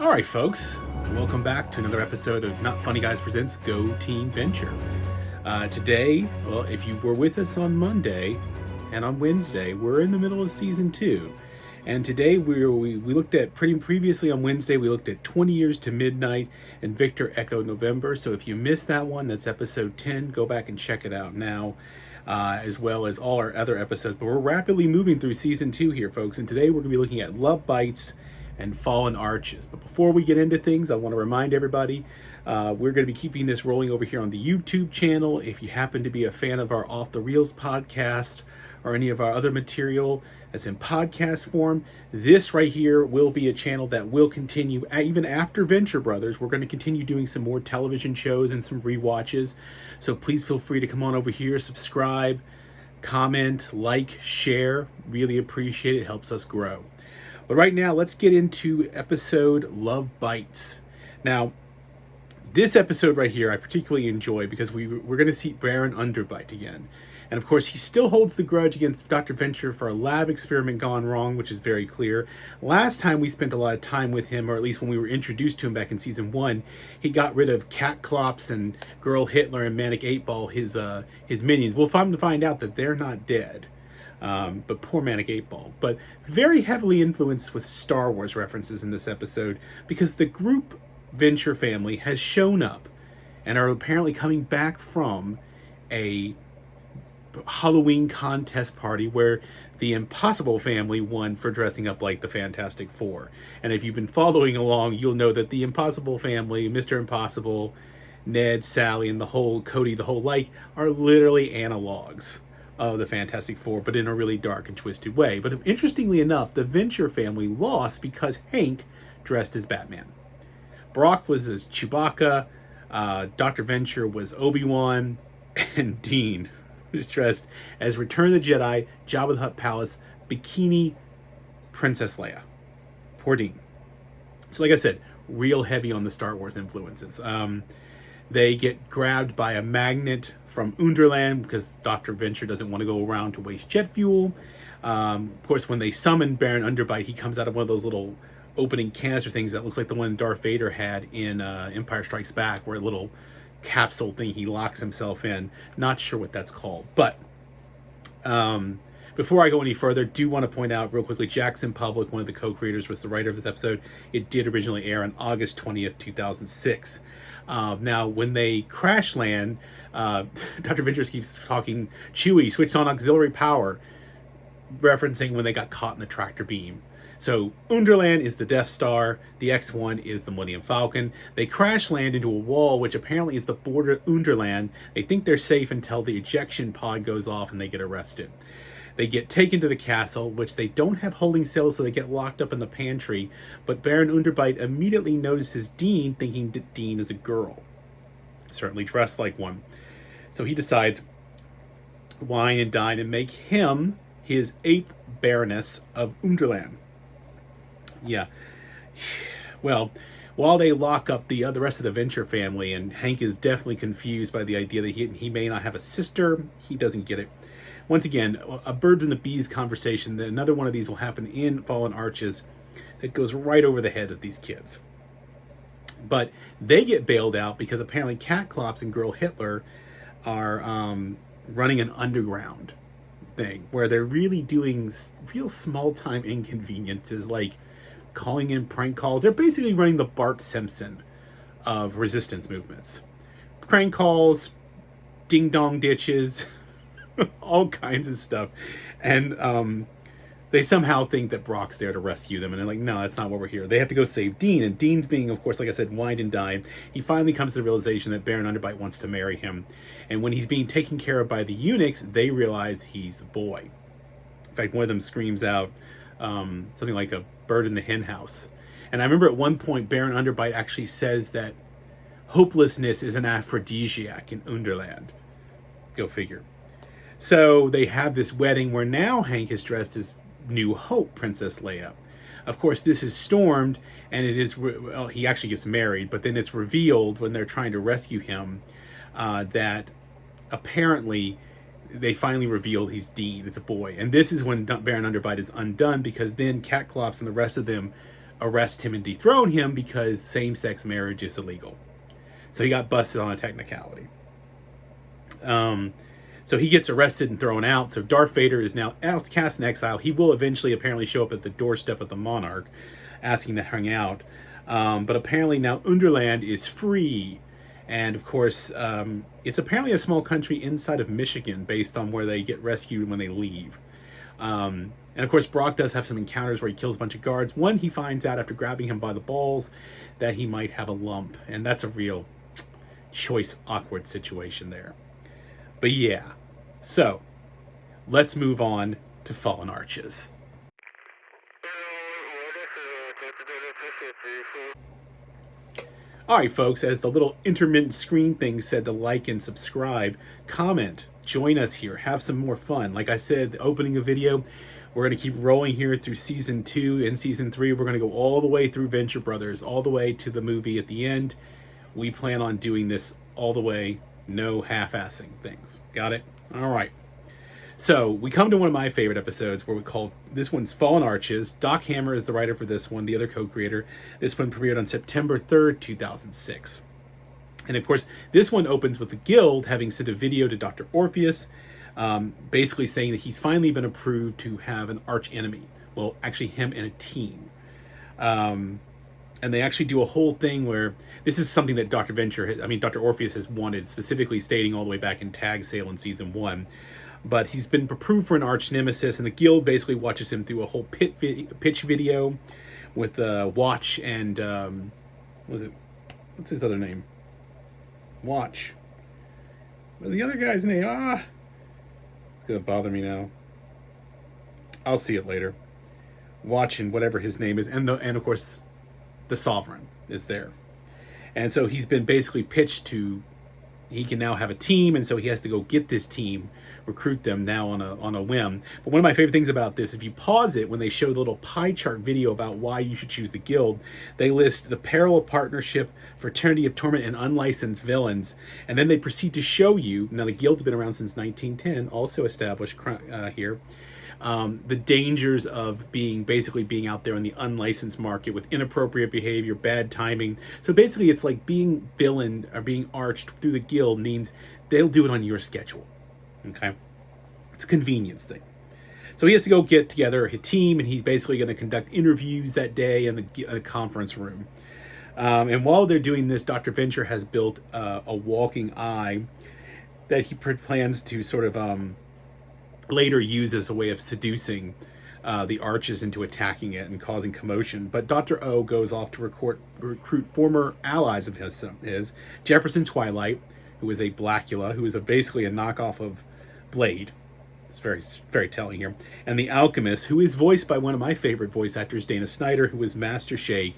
All right, folks, welcome back to another episode of Not Funny Guys Presents Go Team Venture. Today, well, if you were with us on Monday and on Wednesday, we're in the middle of season 2. And today we looked at previously on Wednesday, we looked at 20 Years to Midnight and Victor Echo November. So if you missed that one, that's episode 10. Go back and check it out now, as well as all our other episodes. But we're rapidly moving through season 2 here, folks. And today we're going to be looking at Love-Bheits and Fallen Arches. But before we get into things, I want to remind everybody, we're going to be keeping this rolling over here on the YouTube channel. If you happen to be a fan of our Off the Reels podcast or any of our other material that's in podcast form, this right here will be a channel that will continue even after Venture Brothers. We're going to continue doing some more television shows and some rewatches. So please feel free to come on over here, subscribe, comment, like, share. Really appreciate it. It helps us grow. But right now, let's get into episode Love-Bheits. Now, this episode right here, I particularly enjoy because we're going to see Baron Underbite again. And of course, he still holds the grudge against Dr. Venture for a lab experiment gone wrong, which is very clear. Last time we spent a lot of time with him, or at least when we were introduced to him back in season 1, he got rid of Cat-clops and Girl Hitler and Manic 8-Ball, his minions. We'll find out that they're not dead. But poor Manic 8-Ball. But very heavily influenced with Star Wars references in this episode because the group Venture family has shown up and are apparently coming back from a Halloween contest party where the Impossible family won for dressing up like the Fantastic Four. And if you've been following along, you'll know that the Impossible family, Mr. Impossible, Ned, Sally, and the whole Cody, the whole like, are literally analogs of the Fantastic Four, but in a really dark and twisted way. But interestingly enough, the Venture family lost because Hank dressed as Batman. Brock was as Chewbacca, Dr. Venture was Obi-Wan, and Dean was dressed as Return of the Jedi, Jabba the Hutt Palace, Bikini Princess Leia. Poor Dean. So like I said, real heavy on the Star Wars influences. They get grabbed by a magnet from Underland because Dr. Venture doesn't want to go around to waste jet fuel. Of course, when they summon Baron Underbite, he comes out of one of those little opening canister things that looks like the one Darth Vader had in Empire Strikes Back, where a little capsule thing he locks himself in. Not sure what that's called. But before I go any further, do want to point out real quickly, Jackson Public, one of the co-creators, was the writer of this episode. It did originally air on August 20th, 2006. Now, when they crash land, Dr. Venture keeps talking, Chewie switched on auxiliary power, referencing when they got caught in the tractor beam. So Underland is the Death Star, the X-1 is the Millennium Falcon. They crash land into a wall, which apparently is the border of Underland. They think they're safe until the ejection pod goes off and they get arrested. They get taken to the castle, which they don't have holding cells, so they get locked up in the pantry. But Baron Underbite immediately notices Dean, thinking that Dean is a girl. Certainly dressed like one. So he decides to wine and dine and make him his 8th Baroness of Underland. Yeah. Well, while they lock up the rest of the Venture family, and Hank is definitely confused by the idea that he may not have a sister, he doesn't get it. Once again, a birds and the bees conversation. Another one of these will happen in Fallen Arches that goes right over the head of these kids. But they get bailed out because apparently Cat-clops and Girl Hitler are running an underground thing where they're really doing real small-time inconveniences, like calling in prank calls. They're basically running the Brock Sampson of resistance movements. Prank calls, ding-dong ditches, all kinds of stuff. And they somehow think that Brock's there to rescue them. And they're like, no, that's not what we're here. They have to go save Dean. And Dean's being, of course, like I said, wined and dined. He finally comes to the realization that Baron Underbite wants to marry him. And when he's being taken care of by the eunuchs, they realize he's the boy. In fact, one of them screams out something like a bird in the hen house. And I remember at one point, Baron Underbite actually says that hopelessness is an aphrodisiac in Underland. Go figure. So they have this wedding where now Hank is dressed as New Hope, Princess Leia. Of course, this is stormed, and it is, well, he actually gets married, but then it's revealed when they're trying to rescue him that apparently they finally reveal he's Dean. It's a boy. And this is when Baron Underbite is undone, because then Cat-clops and the rest of them arrest him and dethrone him because same-sex marriage is illegal. So he got busted on a technicality. So he gets arrested and thrown out. So Darth Vader is now cast in exile. He will eventually apparently show up at the doorstep of the monarch, asking to hang out. But apparently now Underland is free. And of course, it's apparently a small country inside of Michigan based on where they get rescued when they leave. And of course, Brock does have some encounters where he kills a bunch of guards. One, he finds out after grabbing him by the balls that he might have a lump. And that's a real choice, awkward situation there. But yeah, so let's move on to Fallen Arches. All right, folks, as the little intermittent screen thing said to like and subscribe, comment, join us here, have some more fun. Like I said, the opening of video, we're going to keep rolling here through season 2 and season 3. We're going to go all the way through Venture Brothers, all the way to the movie at the end. We plan on doing this all the way, no half-assing things. Got it? All right. So we come to one of my favorite episodes where we call this one's Fallen Arches. Doc Hammer is the writer for this one, the other co-creator. This one premiered on September 3rd, 2006. And of course, this one opens with the Guild having sent a video to Dr. Orpheus, basically saying that he's finally been approved to have an arch enemy. Well, actually him and a team. And they actually do a whole thing where this is something that Dr. Orpheus has wanted, specifically stating all the way back in Tag Sale in season 1. But he's been approved for an arch nemesis, and the Guild basically watches him through a whole pitch video with Watch and what's his other name? Watch. What's the other guy's name? It's gonna bother me now. I'll see it later. Watch and whatever his name is, and of course, the Sovereign is there, and so he's been basically pitched to. He can now have a team, and so he has to go get this team, recruit them now on a whim. But one of my favorite things about this, if you pause it, when they show the little pie chart video about why you should choose the Guild, they list the parallel partnership, fraternity of torment, and unlicensed villains, and then they proceed to show you, now the Guild's been around since 1910, also established here, the dangers of being out there in the unlicensed market with inappropriate behavior, bad timing. So basically it's like being villain or being arched through the Guild means they'll do it on your schedule. Okay? It's a convenience thing. So he has to go get together a team, and he's basically going to conduct interviews that day in the conference room. And while they're doing this, Dr. Venture has built a walking eye that he plans to sort of later use as a way of seducing the arches into attacking it and causing commotion. But Dr. O goes off to recruit former allies of his Jefferson Twilight, who is a Blackula, who is basically a knockoff of Blade. It's very, very telling here. And the Alchemist, who is voiced by one of my favorite voice actors, Dana Snyder, who was Master Shake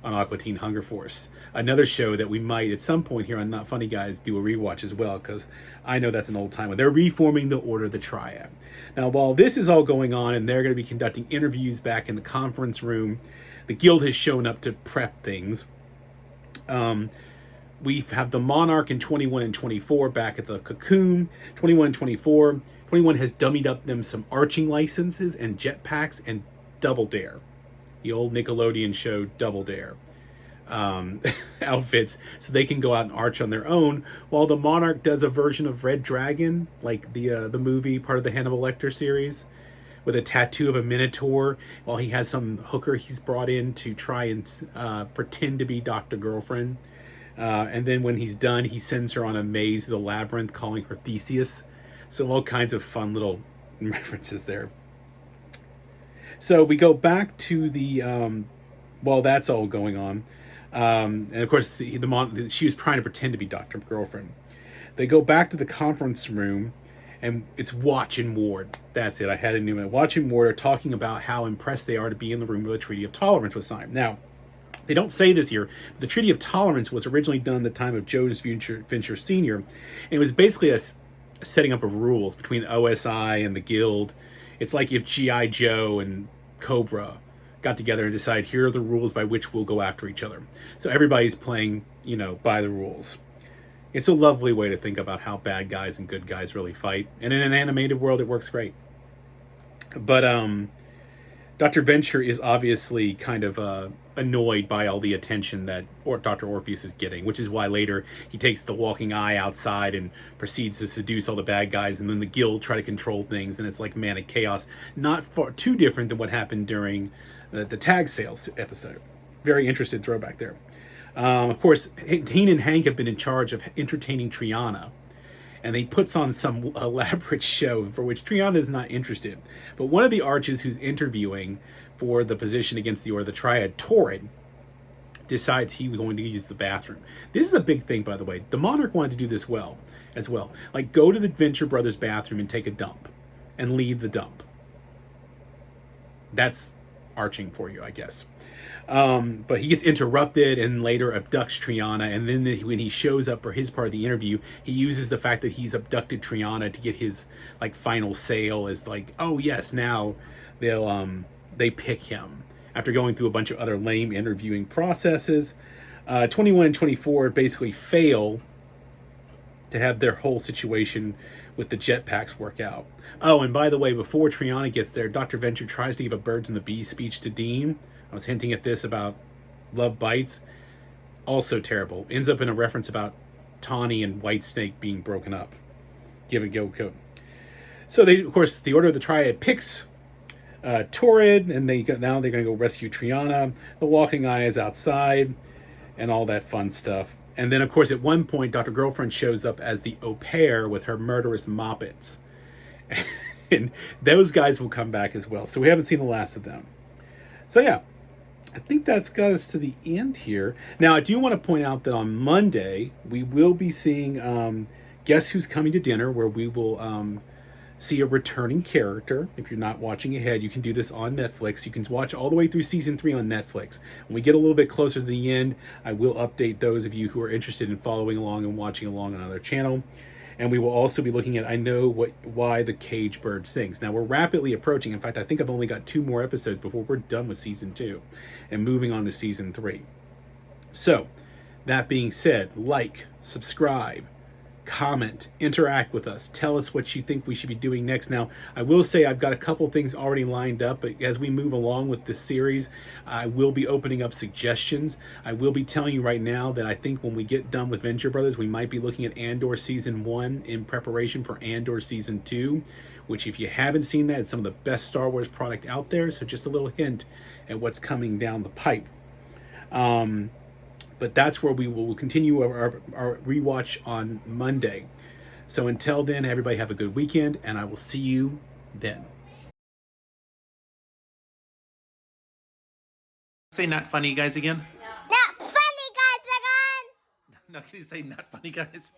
on Aqua Teen Hunger Force. Another show that we might, at some point here on Not Funny Guys, do a rewatch as well, because I know that's an old time when they're reforming the Order of the Triad. Now, while this is all going on, and they're going to be conducting interviews back in the conference room, the Guild has shown up to prep things. We have the Monarch in 21 and 24 back at the Cocoon. 21 and 24. 21 has dummied up them some arching licenses and jetpacks and Double Dare. The old Nickelodeon show Double Dare. Outfits so they can go out and arch on their own, while the Monarch does a version of Red Dragon, like the movie, part of the Hannibal Lecter series, with a tattoo of a minotaur, while he has some hooker he's brought in to try and pretend to be Dr. Girlfriend. And then when he's done, he sends her on a maze to the labyrinth, calling her Theseus. So all kinds of fun little references there. So we go back to the while that's all going on. And of course, she was trying to pretend to be Dr. Girlfriend. They go back to the conference room, and it's Watch and Ward. That's it. I had a new one. Watch and Ward are talking about how impressed they are to be in the room where the Treaty of Tolerance was signed. Now, they don't say this here, but the Treaty of Tolerance was originally done at the time of Jonas Venture Sr., and it was basically a setting up of rules between the OSI and the Guild. It's like if G.I. Joe and Cobra got together and decided, here are the rules by which we'll go after each other. So everybody's playing, by the rules. It's a lovely way to think about how bad guys and good guys really fight. And in an animated world, it works great. But Dr. Venture is obviously kind of annoyed by all the attention that Dr. Orpheus is getting, which is why later he takes the walking eye outside and proceeds to seduce all the bad guys, and then the guild try to control things, and it's like manic chaos. Not far too different than what happened during the tag sales episode. Very interested throwback there. Of course, Dean and Hank have been in charge of entertaining Triana, and he puts on some elaborate show for which Triana is not interested. But one of the arches who's interviewing for the position against the Order of the Triad, Torrid, decides he's going to use the bathroom. This is a big thing, by the way. The Monarch wanted to do this as well. Like, go to the Venture Brothers bathroom and take a dump, and leave the dump. That's arching for you, I guess. But he gets interrupted and later abducts Triana, and then when he shows up for his part of the interview, he uses the fact that he's abducted Triana to get his like final sale as like, oh yes, now they pick him after going through a bunch of other lame interviewing processes. 21 and 24 basically fail to have their whole situation with the jetpacks work out. Oh, and by the way, before Triana gets there, Dr. Venture tries to give a birds and the bees speech to Dean. I was hinting at this about Love-Bheits. Also terrible. Ends up in a reference about Tawny and Whitesnake being broken up. Give it go code. So they, of course, the Order of the Triad picks Torrid, and now they're going to go rescue Triana. The Walking Eye is outside, and all that fun stuff. And then, of course, at one point, Dr. Girlfriend shows up as the au pair with her murderous moppets. And those guys will come back as well. So we haven't seen the last of them. So yeah, I think that's got us to the end here. Now, I do want to point out that on Monday, we will be seeing Guess Who's Coming to Dinner, where we will see a returning character. If you're not watching ahead, you can do this on Netflix. You can watch all the way through season 3 on Netflix. When we get a little bit closer to the end, I will update those of you who are interested in following along and watching along on another channel. And we will also be looking at I Know Why the Cage Bird Sings. Now, we're rapidly approaching. In fact, I think I've only got 2 more episodes before we're done with season 2 and moving on to season 3. So, that being said, like, subscribe, comment, interact with us. Tell us what you think we should be doing next. Now, I will say I've got a couple things already lined up, but as we move along with this series, I will be opening up suggestions. I will be telling you right now that I think when we get done with Venture Brothers, we might be looking at Andor Season 1 in preparation for Andor Season 2, which if you haven't seen that, it's some of the best Star Wars product out there, so just a little hint at what's coming down the pipe. But that's where we will continue our rewatch on Monday. So until then, everybody have a good weekend, and I will see you then. Say not funny guys again. Not funny guys again. No, can you say not funny guys?